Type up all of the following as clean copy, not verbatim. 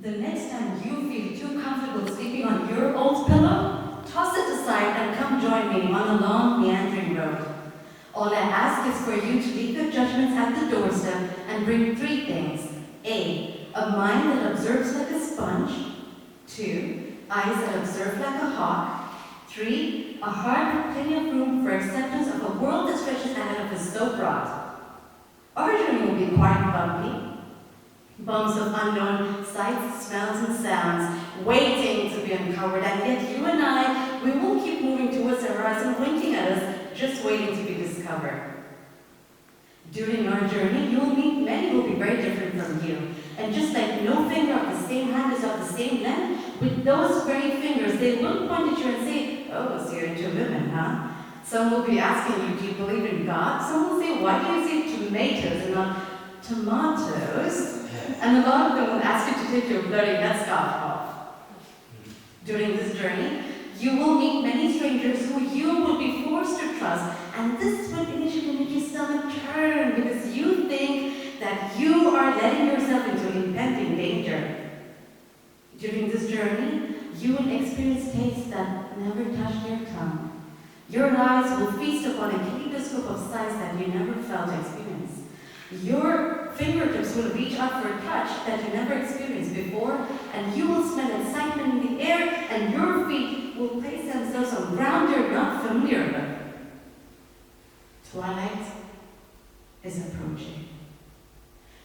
The next time you feel too comfortable sleeping on your old pillow, toss it aside and come join me on a long, meandering road. All I ask is for you to leave your judgments at the doorstep and bring 3 things. A mind that observes like a sponge. 2, eyes that observe like a hawk. 3, a heart with plenty of room for acceptance of a world that stretches ahead of us so broad. Our journey will be quite bumpy. Bumps of unknown sights, smells, and sounds, waiting to be uncovered, and yet you and I, we will keep moving towards the horizon, winking at us, just waiting to be discovered. During our journey, you will meet many who will be very different from you. And just like no finger of the same hand is of the same length, with those very fingers, they will point at you and say, "Oh, so you're into women, huh?" Some will be asking you, "Do you believe in God?" Some will say, "Why do you say tomatoes and not tomatoes?" And a lot of them will ask you to take your bloody headscarf off. During this journey, you will meet many strangers who you will be forced to trust, and this will initially make your stomach turn because you think that you are letting yourself into impending danger. During this journey, you will experience tastes that never touched your tongue. Your eyes will feast upon a kaleidoscope of sights that you never felt or experienced. Your fingertips will reach out for a touch that you never experienced before, and you will smell excitement in the air, and your feet will place themselves on ground you're not familiar with. Twilight is approaching.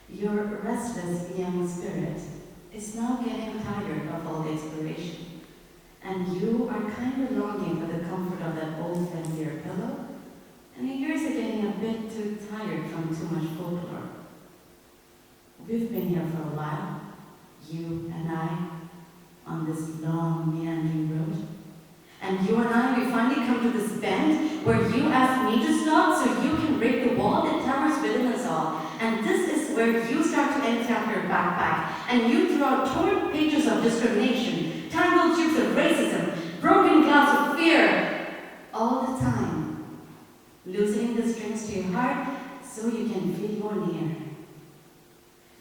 Your restless young spirit is now getting tired of all the exploration, and you are kind of longing for the comfort of that old familiar pillow, and your ears are getting a bit too tired from too much folklore. We've been here for a while, you and I, on this long, meandering road. And you and I, we finally come to this bend where you ask me to stop so you can break the wall that towers within us all. And this is where you start to empty out your backpack, and you throw out torn pages of discrimination, tangled tubes of racism, broken glass of fear, all the time. Loosening the strings to your heart so you can feel your near.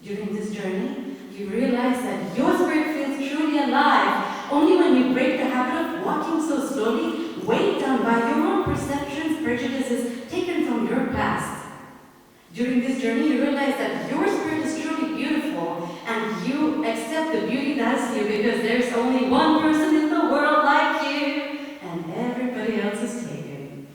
During this journey, you realize that your spirit feels truly alive only when you break the habit of walking so slowly, weighed down by your own perceptions, prejudices taken from your past. During this journey, you realize that your spirit is truly beautiful, and you accept the beauty that's you because there's only one person in the world like you, and everybody else is taken.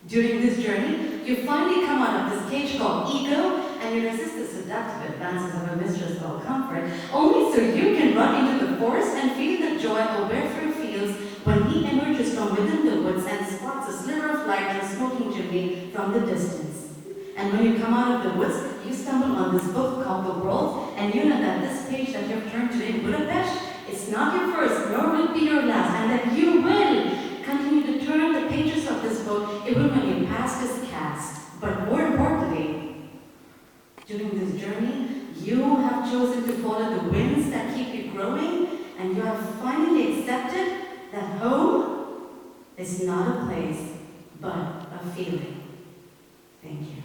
During this journey, you finally come out of this cage called ego, and you resist the seductive advances of a mistress called comfort, only so you can run into the forest and feel the joy a Wayfarer feels when he emerges from within the woods and spots a sliver of light and a smoking chimney from the distance. And when you come out of the woods, you stumble on this book called The World, and you know that this page that you've turned today in Budapest, it's not your first, nor will it be your last, and that you will continue to turn the pages of this book even when your past is cast. But more importantly, during this journey, you have chosen to follow the winds that keep you growing, and you have finally accepted that home is not a place, but a feeling. Thank you.